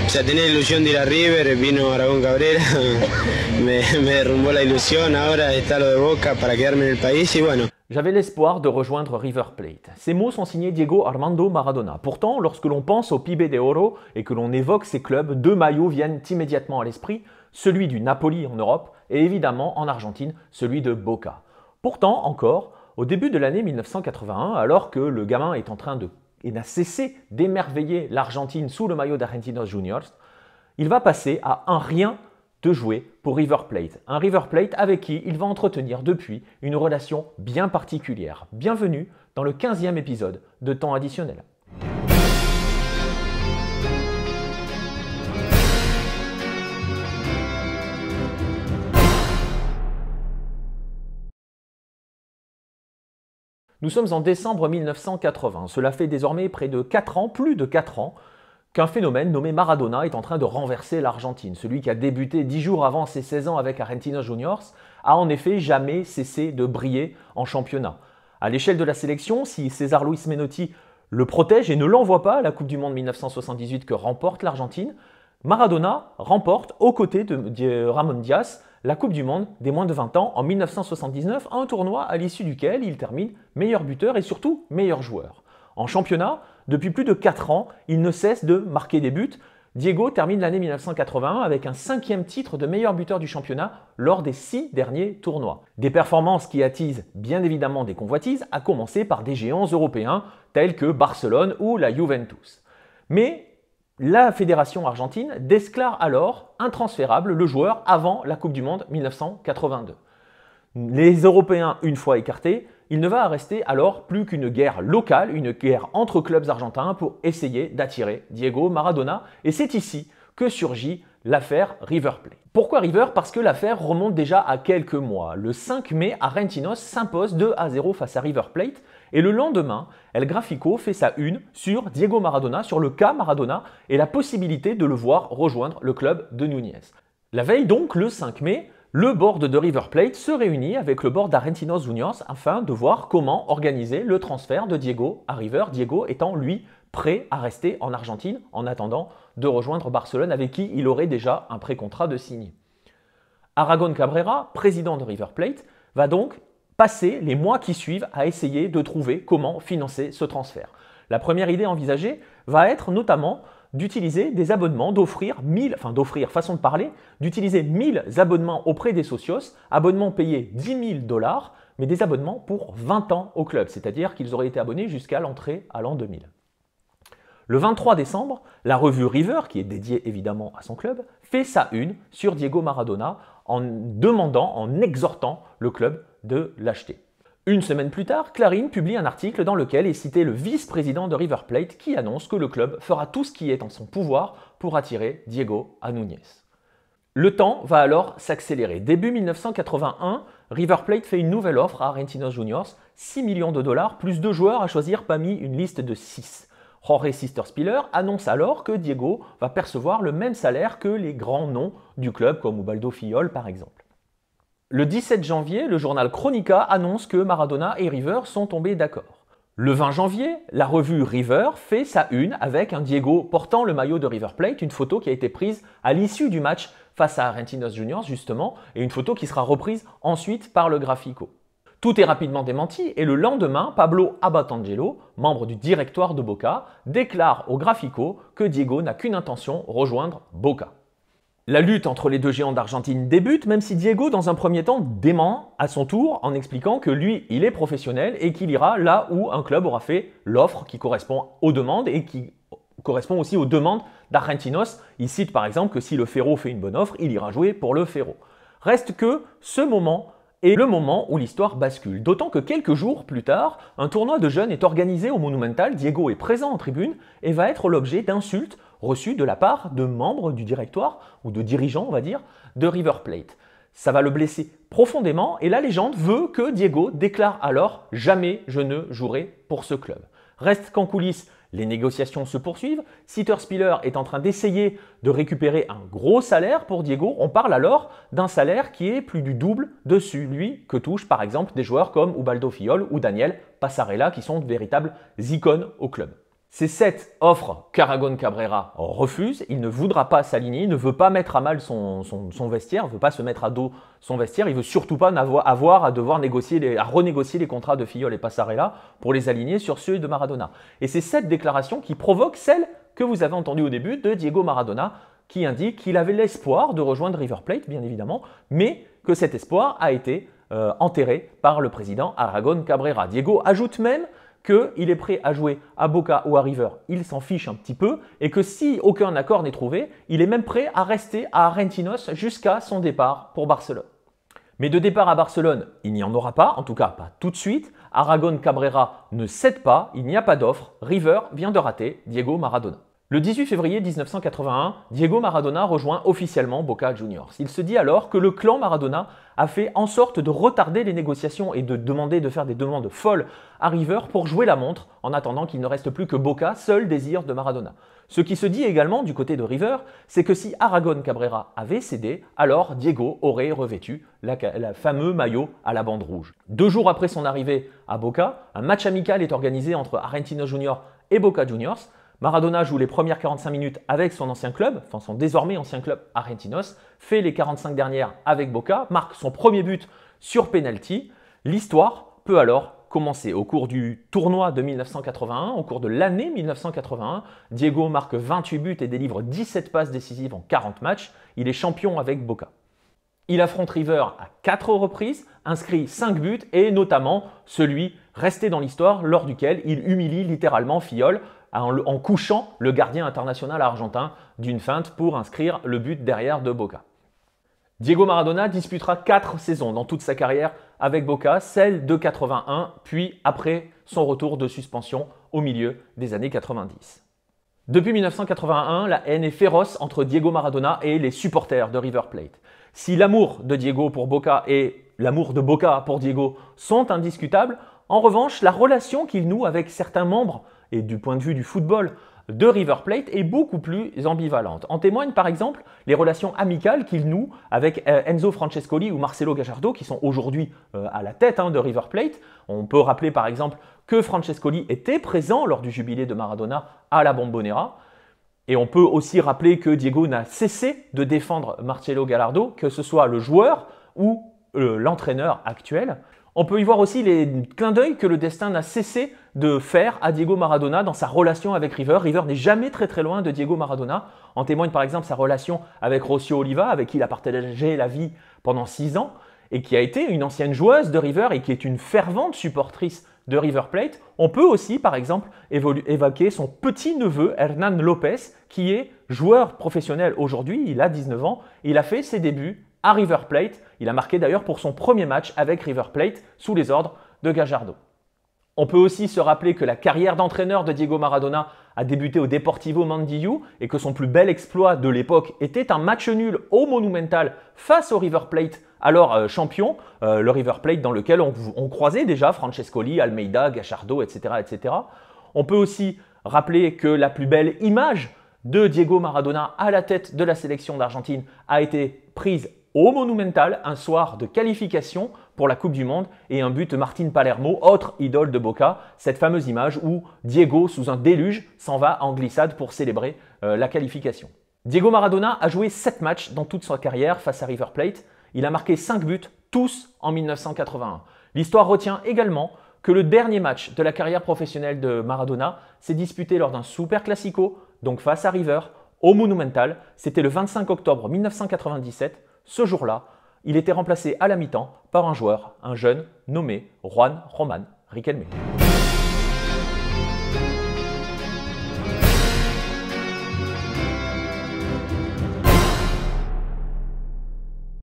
O sea, tenía la ilusión de ir a River, vino Aragón Cabrera, me derrumbó la ilusión, ahora está lo de Boca para quedarme en el país y bueno. J'avais l'espoir de rejoindre River Plate. Ces mots sont signés Diego Armando Maradona. Pourtant, lorsque l'on pense au PIB de Oro et que l'on évoque ces clubs, deux maillots viennent immédiatement à l'esprit, celui du Napoli en Europe et évidemment en Argentine, celui de Boca. Pourtant, encore, au début de l'année 1981, alors que le gamin est en train de et n'a cessé d'émerveiller l'Argentine sous le maillot d'Argentinos Juniors, il va passer à un rien de jouer pour River Plate. Un River Plate avec qui il va entretenir depuis une relation bien particulière. Bienvenue dans le 15e épisode de Temps additionnel. Nous sommes en décembre 1980. Cela fait désormais près de 4 ans, plus de 4 ans, qu'un phénomène nommé Maradona est en train de renverser l'Argentine. Celui qui a débuté 10 jours avant ses 16 ans avec Argentinos Juniors a en effet jamais cessé de briller en championnat. À l'échelle de la sélection, si César Luis Menotti le protège et ne l'envoie pas à la Coupe du Monde 1978 que remporte l'Argentine, Maradona remporte aux côtés de Ramon Diaz la Coupe du Monde des moins de 20 ans en 1979, un tournoi à l'issue duquel il termine meilleur buteur et surtout meilleur joueur. En championnat, depuis plus de 4 ans, il ne cesse de marquer des buts. Diego termine l'année 1981 avec un 5e titre de meilleur buteur du championnat lors des 6 derniers tournois. Des performances qui attisent bien évidemment des convoitises, à commencer par des géants européens tels que Barcelone ou la Juventus. Mais la fédération argentine déclare alors intransférable le joueur avant la Coupe du Monde 1982. Les Européens, une fois écartés, il ne va rester alors plus qu'une guerre locale, une guerre entre clubs argentins pour essayer d'attirer Diego Maradona. Et c'est ici que surgit l'affaire River Plate. Pourquoi River? Parce que l'affaire remonte déjà à quelques mois. Le 5 mai, Argentinos s'impose 2-0 face à River Plate. Et le lendemain, El Gráfico fait sa une sur Diego Maradona, sur le cas Maradona et la possibilité de le voir rejoindre le club de Núñez. La veille donc, le 5 mai, le board de River Plate se réunit avec le board d'Argentinos Juniors afin de voir comment organiser le transfert de Diego à River, Diego étant lui prêt à rester en Argentine en attendant de rejoindre Barcelone avec qui il aurait déjà un pré-contrat de signé. Aragón Cabrera, président de River Plate, va donc passer les mois qui suivent à essayer de trouver comment financer ce transfert. La première idée envisagée va être notamment d'utiliser des abonnements, d'utiliser 1000 abonnements auprès des socios, abonnements payés 10 000 $, mais des abonnements pour 20 ans au club, c'est-à-dire qu'ils auraient été abonnés jusqu'à l'entrée à l'an 2000. Le 23 décembre, la revue River, qui est dédiée évidemment à son club, fait sa une sur Diego Maradona en exhortant le club de l'acheter. Une semaine plus tard, Clarín publie un article dans lequel est cité le vice-président de River Plate qui annonce que le club fera tout ce qui est en son pouvoir pour attirer Diego à Núñez. Le temps va alors s'accélérer. Début 1981, River Plate fait une nouvelle offre à Argentinos Juniors, 6 millions de dollars plus 2 joueurs à choisir parmi une liste de 6. Jorge Sisterspiller annonce alors que Diego va percevoir le même salaire que les grands noms du club comme Ubaldo Fillol par exemple. Le 17 janvier, le journal Crónica annonce que Maradona et River sont tombés d'accord. Le 20 janvier, la revue River fait sa une avec un Diego portant le maillot de River Plate, une photo qui a été prise à l'issue du match face à Argentinos Juniors justement, et une photo qui sera reprise ensuite par le Gráfico. Tout est rapidement démenti et le lendemain, Pablo Abatangelo, membre du directoire de Boca, déclare au Gráfico que Diego n'a qu'une intention, rejoindre Boca. La lutte entre les deux géants d'Argentine débute, même si Diego, dans un premier temps, dément à son tour en expliquant que lui, il est professionnel et qu'il ira là où un club aura fait l'offre qui correspond aux demandes et qui correspond aussi aux demandes d'Argentinos. Il cite par exemple que si le Ferro fait une bonne offre, il ira jouer pour le Ferro. Reste que ce moment est le moment où l'histoire bascule. D'autant que quelques jours plus tard, un tournoi de jeunes est organisé au Monumental, Diego est présent en tribune et va être l'objet d'insultes reçues de la part de membres du directoire, ou de dirigeants on va dire, de River Plate. Ça va le blesser profondément et la légende veut que Diego déclare alors « Jamais je ne jouerai pour ce club ». Reste qu'en coulisses, les négociations se poursuivent. Sisterspiller est en train d'essayer de récupérer un gros salaire pour Diego. On parle alors d'un salaire qui est plus du double de celui que touchent par exemple des joueurs comme Ubaldo Fillol ou Daniel Passarella qui sont de véritables icônes au club. Ces 7 offres qu'Aragon Cabrera refuse. Il ne voudra pas s'aligner, il ne veut pas mettre à mal son vestiaire, il ne veut pas se mettre à dos son vestiaire, il ne veut surtout pas avoir à devoir renégocier les contrats de Fillol et Passarella pour les aligner sur ceux de Maradona. Et c'est cette déclaration qui provoque celle que vous avez entendue au début de Diego Maradona, qui indique qu'il avait l'espoir de rejoindre River Plate, bien évidemment, mais que cet espoir a été enterré par le président Aragon Cabrera. Diego ajoute même qu'il est prêt à jouer à Boca ou à River, il s'en fiche un petit peu, et que si aucun accord n'est trouvé, il est même prêt à rester à Argentinos jusqu'à son départ pour Barcelone. Mais de départ à Barcelone, il n'y en aura pas, en tout cas pas tout de suite. Aragon Cabrera ne cède pas, il n'y a pas d'offre, River vient de rater Diego Maradona. Le 18 février 1981, Diego Maradona rejoint officiellement Boca Juniors. Il se dit alors que le clan Maradona a fait en sorte de retarder les négociations et de faire des demandes folles à River pour jouer la montre en attendant qu'il ne reste plus que Boca, seul désir de Maradona. Ce qui se dit également du côté de River, c'est que si Aragon Cabrera avait cédé, alors Diego aurait revêtu le fameux maillot à la bande rouge. 2 jours après son arrivée à Boca, un match amical est organisé entre Argentinos Juniors et Boca Juniors. Maradona joue les premières 45 minutes avec son ancien club, enfin son désormais ancien club Argentinos, fait les 45 dernières avec Boca, marque son premier but sur penalty. L'histoire peut alors commencer. Au cours du tournoi de 1981, au cours de l'année 1981, Diego marque 28 buts et délivre 17 passes décisives en 40 matchs. Il est champion avec Boca. Il affronte River à 4 reprises, inscrit 5 buts et notamment celui resté dans l'histoire lors duquel il humilie littéralement Fillol en couchant le gardien international argentin d'une feinte pour inscrire le but derrière de Boca. Diego Maradona disputera 4 saisons dans toute sa carrière avec Boca, celle de 81, puis après son retour de suspension au milieu des années 90. Depuis 1981, la haine est féroce entre Diego Maradona et les supporters de River Plate. Si l'amour de Diego pour Boca et l'amour de Boca pour Diego sont indiscutables, en revanche, la relation qu'il noue avec certains membres et du point de vue du football de River Plate est beaucoup plus ambivalente. En témoignent par exemple les relations amicales qu'il noue avec Enzo Francescoli ou Marcelo Gallardo qui sont aujourd'hui à la tête de River Plate. On peut rappeler par exemple que Francescoli était présent lors du jubilé de Maradona à la Bombonera. Et on peut aussi rappeler que Diego n'a cessé de défendre Marcelo Gallardo, que ce soit le joueur ou l'entraîneur actuel. On peut y voir aussi les clins d'œil que le destin n'a cessé de faire à Diego Maradona dans sa relation avec River. River n'est jamais très loin de Diego Maradona. En témoigne par exemple sa relation avec Rocio Oliva, avec qui il a partagé la vie pendant 6 ans, et qui a été une ancienne joueuse de River et qui est une fervente supportrice de River Plate. On peut aussi par exemple évoquer son petit-neveu Hernan Lopez, qui est joueur professionnel aujourd'hui, il a 19 ans, il a fait ses débuts à River Plate. Il a marqué d'ailleurs pour son premier match avec River Plate sous les ordres de Gallardo. On peut aussi se rappeler que la carrière d'entraîneur de Diego Maradona a débuté au Deportivo Mandiyú et que son plus bel exploit de l'époque était un match nul au Monumental face au River Plate, alors champion, le River Plate dans lequel on croisait déjà Francescoli, Almeida, Gallardo, etc. On peut aussi rappeler que la plus belle image de Diego Maradona à la tête de la sélection d'Argentine a été prise au Monumental, un soir de qualification pour la Coupe du Monde et un but de Martín Palermo, autre idole de Boca, cette fameuse image où Diego, sous un déluge, s'en va en glissade pour célébrer la qualification. Diego Maradona a joué 7 matchs dans toute sa carrière face à River Plate. Il a marqué 5 buts, tous en 1981. L'histoire retient également que le dernier match de la carrière professionnelle de Maradona s'est disputé lors d'un Super Classico, donc face à River, au Monumental. C'était le 25 octobre 1997. Ce jour-là, il était remplacé à la mi-temps par un joueur, un jeune nommé Juan Román Riquelme.